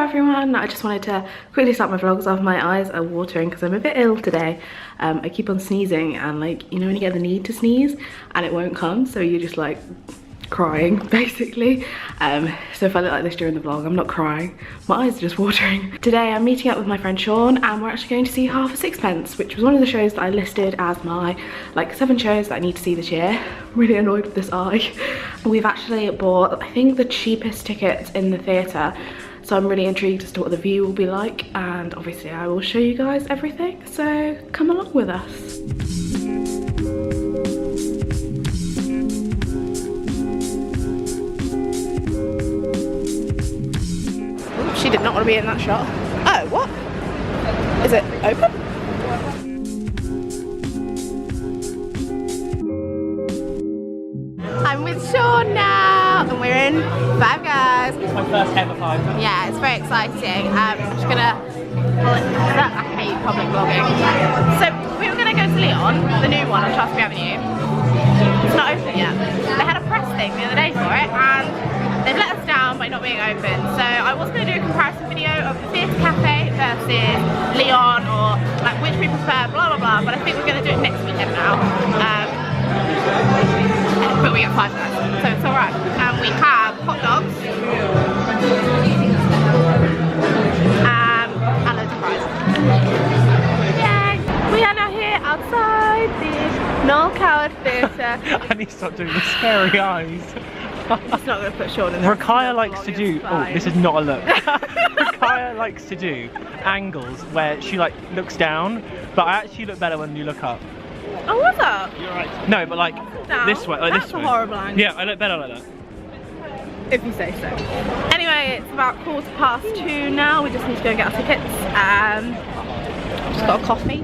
everyone, I just wanted to quickly start my vlogs off. My eyes are watering because I'm a bit ill today. I keep on sneezing and like, you know when you get the need to sneeze and it won't come, so you're just like crying basically. So if I look like this during the vlog, I'm not crying, my eyes are just watering. Today I'm meeting up with my friend Shaun and we're actually going to see half of Sixpence, which was one of the shows that I listed as my like 7 shows that I need to see this year. I'm really annoyed with this eye. We've actually bought, I think, the cheapest tickets in the theatre, so I'm really intrigued as to what the view will be like, and obviously I will show you guys everything, so come along with us. She did not want to be in that shot. Oh, what? Is it open? I'm with Shaun now, and we're in Five Guys. It's my first ever Five Guys. Yeah, it's very exciting. I'm just gonna, I hate public vlogging. So we were gonna go to Leon, the new one on Shaftesbury Avenue. It's not open yet. They had a press thing the other day for it, and they've let us down by not being open. So I was going to do a comparison video of the Theatre Cafe versus Leon, or like which we prefer, blah blah blah, but I think we're going to do it next weekend now. But we get 5 guys, so it's alright. And we have hot dogs and loads of fries. Yay! We are now here outside the Noël Coward Theatre. I need to stop doing the scary eyes. It's not going to put Shaun in there. Rukaya likes to do, oh, this is not a look. Rukaya likes to do angles where she like looks down, but I actually look better when you look up. Oh, what's up? You're right. No, but like down. This way, like That's this way. a horrible angle. Yeah, I look better like that. If you say so. Anyway, it's about 2:15 now. We just need to go and get our tickets. Just got a coffee.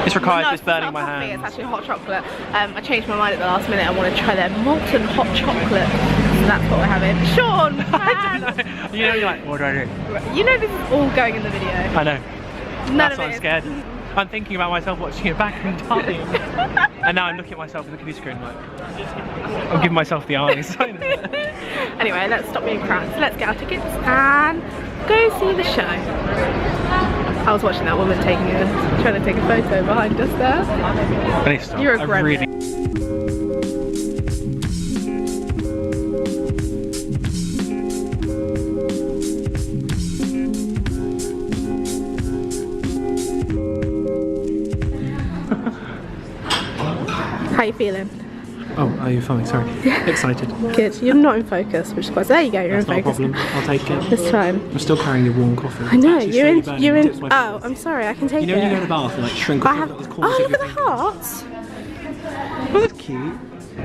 It's Rukaya, No, just burning my coffee, hands. it's actually hot chocolate. I changed my mind at the last minute. I want to try their molten hot chocolate. So that's what we're having. Shaun! I don't know. You know, you're like, what do I do? You know this is all going in the video. I know. None That's of what it I'm is. scared. I'm thinking about myself watching it back and dying. And now I'm looking at myself in the computer screen like, I'm giving myself the eyes. Anyway, let's stop being crats. Let's get our tickets and go see the show. I was watching that woman trying to take a photo behind us there. You're a gremlin. How you feeling? Oh, are you fine? Sorry. Excited. Good. You're not in focus, which is quite. There you go. You're That's in focus. not a problem. I'll take it. This time. I'm still carrying your warm coffee. I know. It's You're in. slowly You're burning. in. Oh, I'm sorry. I can take it. You know when you go to the bath and like shrink I off have. the corners Oh, of look your at the fingers? hearts. Oh, that's cute.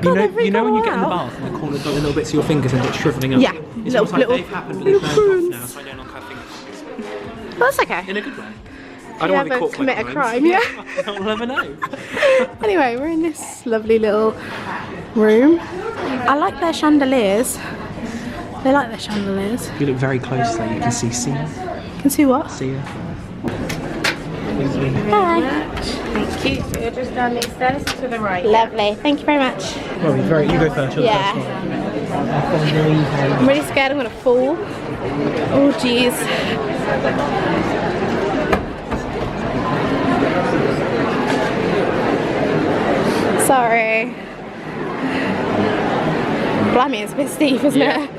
God, You know when you get in the out. bath and the corners, like the little bits of your fingers end up shriveling up? Yeah. It's almost like they've happened but they've burned off now, so I no longer have fingers. Well, that's okay. In a good way. I don't want to commit a crime, yeah. I'll never know. Anyway, we're in this lovely little room. I like their chandeliers. They like their chandeliers. If you look very closely, you can see Sia. You can see what? Sia. Hi. Thank you. So you're just down these stairs to the right. Lovely. Thank you very much. Well, you go first. You're Yeah. the first one. I'm really scared I'm going to fall. Oh, jeez. Sorry. Blimey, it's a bit steep, isn't it?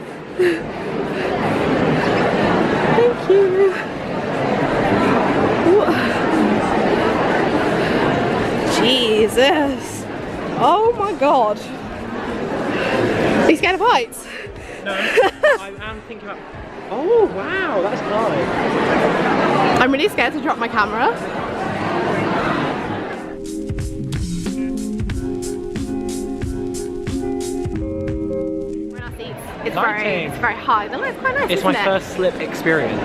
Thank you. Ooh. Jesus. Oh my god. Are you scared of heights? No, I am thinking about... Oh, wow, that's high. I'm really scared to drop my camera. It's very high. The light's quite nice. It's isn't my it? first slip experience.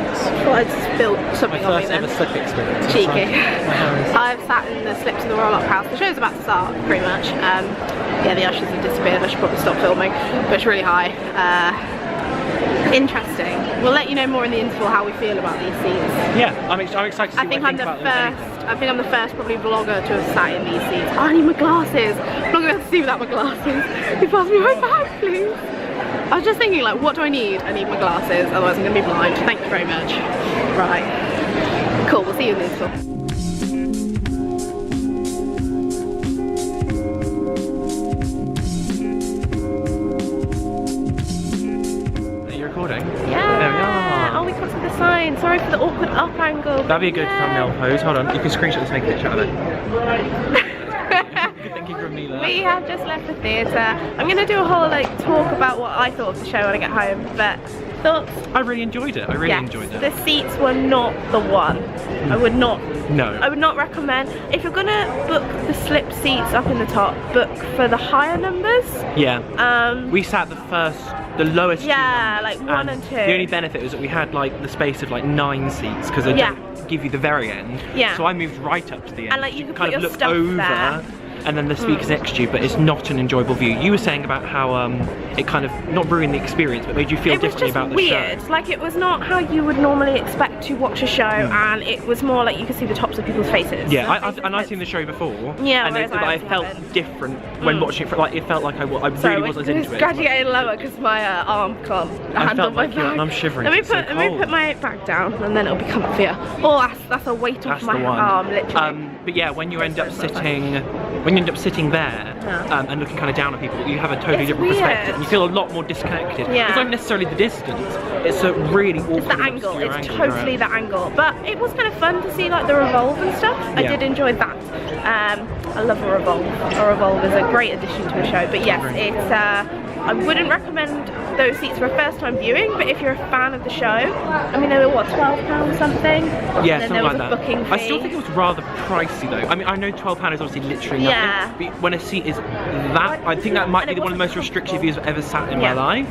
Well, I just spilled something on me My first then. ever slip experience. Cheeky. Like, I've sat in the slips of the roll-up house. The show's about to start, pretty much. Yeah, the ushers have disappeared. I should probably stop filming, but it's really high. Interesting. We'll let you know more in the interval how we feel about these seats. yeah, I'm excited to see I think what I'm the about them. first. I think I'm the first probably vlogger to have sat in these seats. Oh, I need my glasses. I'm not going to see without my glasses. Can you pass me my bag, please? I was just thinking, like, what do I need? I need my glasses, otherwise I'm gonna be blind. Thank you very much. Right. Cool, we'll see you in the install. Recording? Yeah. There we are. Oh, we can't see the sign. Sorry for the awkward up angle. That'd be a good thumbnail pose. Hold on, you can screenshot this and take a picture of it. Good thinking from me there. We have just left the theatre. I'm going to do a whole like talk about what I thought of the show when I get home, but thoughts? I really enjoyed it. I really enjoyed it. The seats were not the one. I would not. No. I would not recommend. If you're gonna book the slip seats up in the top, book for the higher numbers. Yeah. We sat the lowest. Yeah, like 1 and 2. The only benefit was that we had like the space of like 9 seats because they don't give you the very end. Yeah. So I moved right up to the end. And like you could kind put of your look stuff over. there. And then the speakers next to you, but it's not an enjoyable view. You were saying about how it kind of not ruined the experience, but made you feel differently about the show. It was just weird. Like it was not how you would normally expect to watch a show, and it was more like you could see the tops of people's faces. Yeah, I've seen the show before. Yeah, and I felt different when watching it. Like it felt like I really wasn't into it. Gradually getting lower because my arm can't handle my bag. I'm shivering. Let me put my bag down, and then it'll be comfier. Oh, that's a weight off my arm, literally. But yeah, when you end up sitting there and looking kind of down at people, you have a totally different perspective and you feel a lot more disconnected. It's not necessarily the distance, it's a really awkward. It's the angle, it's totally the angle. But it was kind of fun to see like the revolve and stuff. I did enjoy that. I love a revolve. A revolve is a great addition to a show. But yes, it's I wouldn't recommend those seats for a first time viewing, but if you're a fan of the show, I mean they were what, £12 something? Yeah, and then something there was like a that. booking fee. I still think it was rather pricey though. I mean, I know £12 is obviously literally nothing, but when a seat is that, I think that might be one of the most restrictive views I've ever sat in my life.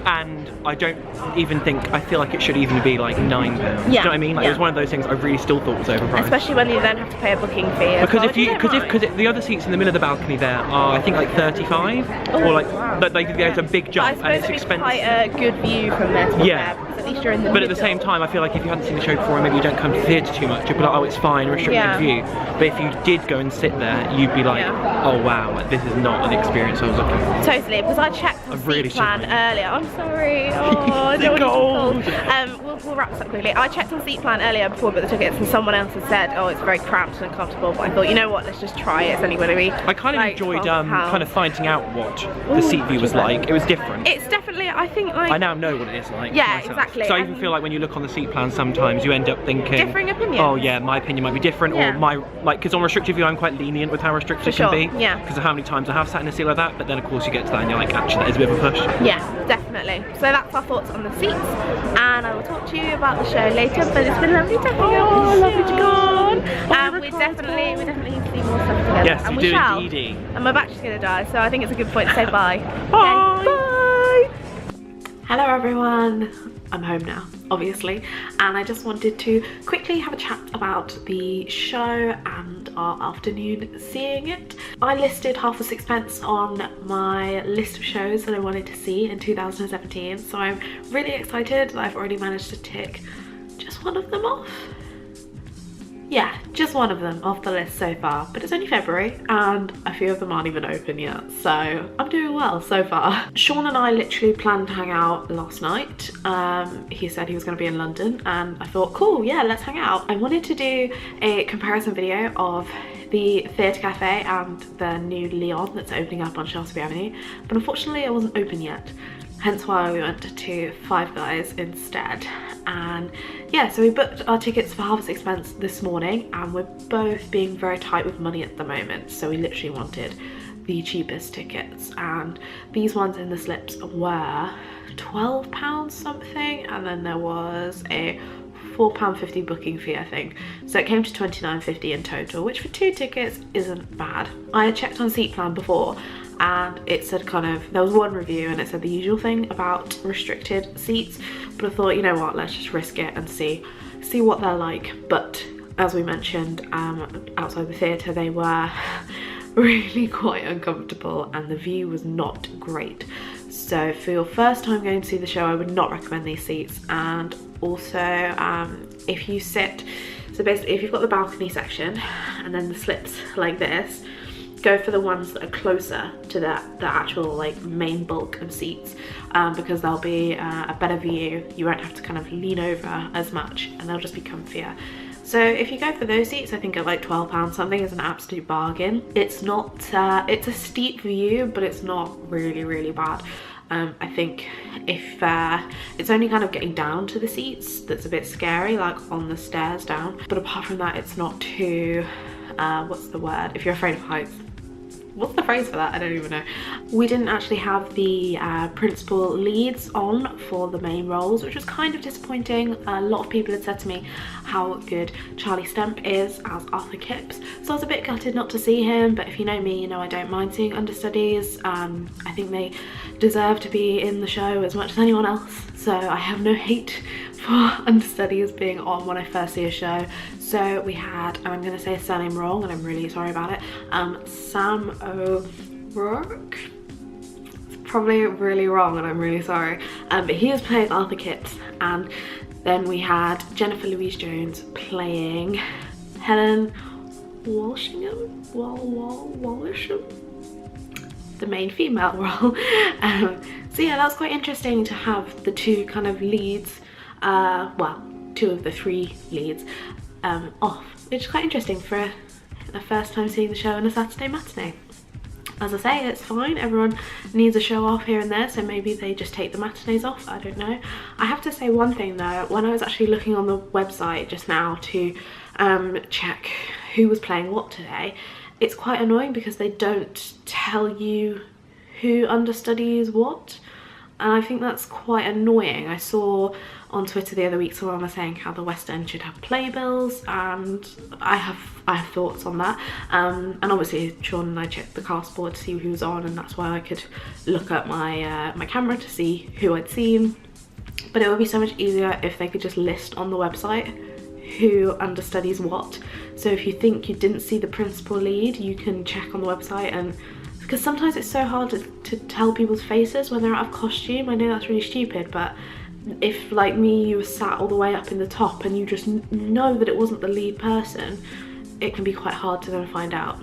And I don't even think, I feel like it should even be like £9. Do you know what I mean? Like it was one of those things I really still thought was overpriced. Especially when you then have to pay a booking fee. Because the other seats in the middle of the balcony there are I think like 35, or like there's a big jump and it's expensive. Quite a good view from there. To at least you're in the But at the same time, I feel like if you hadn't seen the show before and maybe you don't come to the theatre too much, you'd be like, oh, it's fine, restricted view. But if you did go and sit there, you'd be like, oh wow, this is not an experience I was looking for. Totally, because I checked the seat plan earlier. I'm sorry. Oh, I don't want to be cold. We'll wrap this up quickly. I checked on seat plan earlier before I booked the tickets, and someone else had said, oh, it's very cramped and uncomfortable. But I thought, you know what, let's just try it. It's only going to be. I kind of enjoyed kind of finding out what the seat view was like. It was different. It's definitely, I think, like. I now know what it is like. Yeah, exactly. So I even feel like when you look on the seat plan, sometimes you end up thinking. Differing opinions. Oh yeah, my opinion might be different, or because on restricted view, I'm quite lenient with how restricted it can be. Yeah. Because of how many times I have sat in a seat like that, but then of course you get to that and you're like, actually, that is a bit of a push. Yeah, definitely. So that's our thoughts on the seats, and I will talk to you about the show later. But it's been lovely to hang out. Oh, lovely to go on. We definitely need to see more stuff together. Yes, and we do shall. indeed. And my battery's gonna die, so I think it's a good point to say bye. Bye. Okay, bye. Hello everyone. I'm home now, obviously, and I just wanted to quickly have a chat about the show and our afternoon seeing it. I listed half of Sixpence on my list of shows that I wanted to see in 2017, so I'm really excited that I've already managed to tick just one of them off. Yeah, just one of them off the list so far, but it's only February and a few of them aren't even open yet, so I'm doing well so far. Shaun and I literally planned to hang out last night. He said he was going to be in London and I thought, cool, yeah, let's hang out. I wanted to do a comparison video of the Theatre Cafe and the new Leon that's opening up on Shaftesbury Avenue, but unfortunately it wasn't open yet. Hence why we went to Five Guys instead. And yeah, so we booked our tickets for half a Sixpence this morning, and we're both being very tight with money at the moment, so we literally wanted the cheapest tickets, and these ones in the slips were £12 something, and then there was a £4.50 booking fee, I think, so it came to £29.50 in total, which for 2 tickets isn't bad. I had checked on seat plan before and it said there was one review and it said the usual thing about restricted seats, but I thought, you know what, let's just risk it and see what they're like. But as we mentioned, outside the theatre they were really quite uncomfortable and the view was not great. So for your first time going to see the show, I would not recommend these seats. And also if you sit, so basically if you've got the balcony section and then the slips like this, go for the ones that are closer to the actual like main bulk of seats, because there'll be a better view. You won't have to kind of lean over as much, and they'll just be comfier. So if you go for those seats, I think at like £12 something is an absolute bargain. It's not, it's a steep view, but it's not really bad. I think if it's only kind of getting down to the seats that's a bit scary, like on the stairs down. But apart from that, it's not too, what's the word? If you're afraid of heights. What's the phrase for that? I don't even know. We didn't actually have the principal leads on for the main roles, which was kind of disappointing. A lot of people had said to me how good Charlie Stemp is as Arthur Kipps, so I was a bit gutted not to see him, but if you know me, you know I don't mind seeing understudies. I think they deserve to be in the show as much as anyone else, so I have no hate for understudies being on when I first see a show. So we had, I'm going to say his surname wrong and I'm really sorry about it, Sam O'Rourke. It's probably really wrong and I'm really sorry, but he was playing Arthur Kipps, and then we had Jennifer Louise Jones playing Helen Walshingham, Walsham, the main female role. So yeah, that was quite interesting to have the two kind of leads, well, two of the three leads off, which is quite interesting for the first time seeing the show on a Saturday matinee. As I say, it's fine, everyone needs a show off here and there, so maybe they just take the matinees off, I don't know. I have to say one thing though, when I was actually looking on the website just now to check who was playing what today, it's quite annoying because they don't tell you who understudies what, and I think that's quite annoying. I saw on Twitter the other week someone was saying how the West End should have playbills, and I have thoughts on that. And obviously Shaun and I checked the cast board to see who was on, and that's why I could look at my my camera to see who I'd seen. But it would be so much easier if they could just list on the website who understudies what. So if you think you didn't see the principal lead, you can check on the website, and because sometimes it's so hard to tell people's faces when they're out of costume. I know that's really stupid, but if like me, you were sat all the way up in the top and you just know that it wasn't the lead person, it can be quite hard to then find out.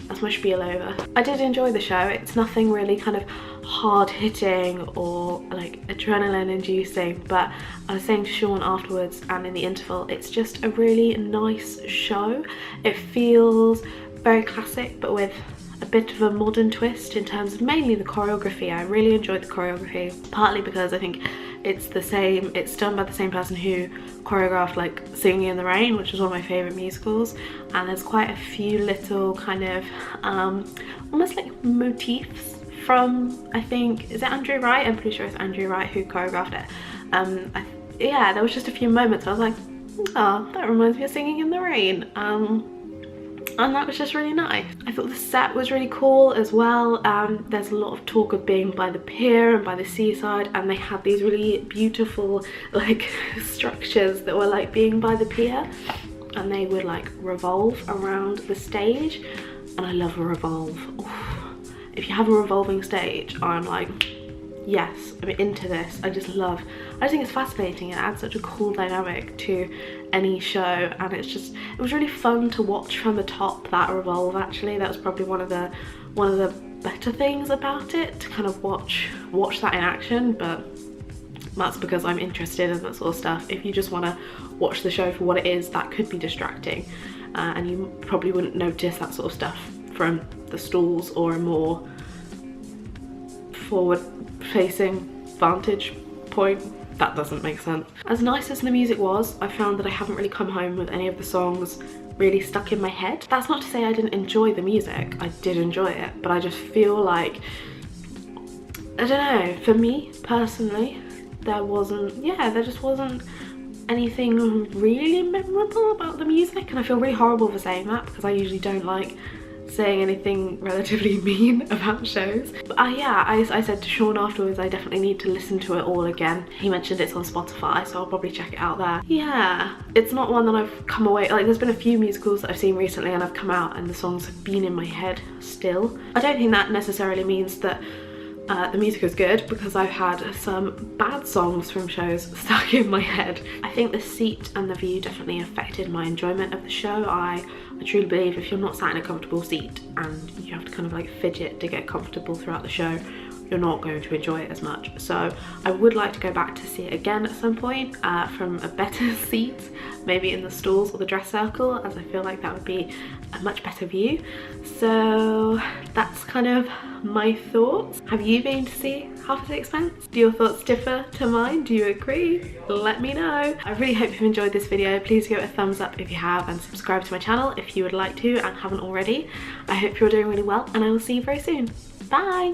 That's my spiel over. I did enjoy the show. It's nothing really kind of hard hitting or like adrenaline inducing, but I was saying to Shaun afterwards and in the interval, it's just a really nice show. It feels very classic, but with a bit of a modern twist in terms of mainly the choreography. I really enjoyed the choreography, partly because I think it's done by the same person who choreographed like Singing in the Rain, which is one of my favourite musicals, and there's quite a few little kind of almost like motifs from, I think, is it Andrew Wright? I'm pretty sure it's Andrew Wright who choreographed it. Yeah, there was just a few moments I was like, oh, that reminds me of Singing in the Rain. And that was just really nice. I thought the set was really cool as well. There's a lot of talk of being by the pier and by the seaside, and they had these really beautiful like structures that were like being by the pier, and they would like revolve around the stage, and I love a revolve. Oof. If you have a revolving stage, I'm like, yes, I'm into this. I just think it's fascinating. It adds such a cool dynamic to any show, and it was really fun to watch from the top, that revolve. Actually, that was probably one of the better things about it, to kind of watch that in action. But that's because I'm interested in that sort of stuff. If you just want to watch the show for what it is, that could be distracting, and you probably wouldn't notice that sort of stuff from the stalls or a more forward facing vantage point. That doesn't make sense. As nice as the music was, I found that I haven't really come home with any of the songs really stuck in my head. That's not to say I didn't enjoy the music. I did enjoy it, but I just feel like, I don't know, for me personally, there just wasn't anything really memorable about the music, and I feel really horrible for saying that because I usually don't like saying anything relatively mean about shows. But yeah, I said to Shaun afterwards I definitely need to listen to it all again. He mentioned it's on Spotify, so I'll probably check it out there. Yeah, it's not one that I've come away, like there's been a few musicals that I've seen recently and I've come out and the songs have been in my head still. I don't think that necessarily means that the music is good because I've had some bad songs from shows stuck in my head. I think the seat and the view definitely affected my enjoyment of the show. I truly believe if you're not sat in a comfortable seat and you have to kind of like fidget to get comfortable throughout the show, you're not going to enjoy it as much. So I would like to go back to see it again at some point from a better seat, maybe in the stalls or the dress circle, as I feel like that would be a much better view. So that's kind of my thoughts. Have you been to see Half a Sixpence? Do your thoughts differ to mine? Do you agree? Let me know. I really hope you've enjoyed this video. Please give it a thumbs up if you have, and subscribe to my channel if you would like to and haven't already. I hope you're doing really well, and I will see you very soon. Bye!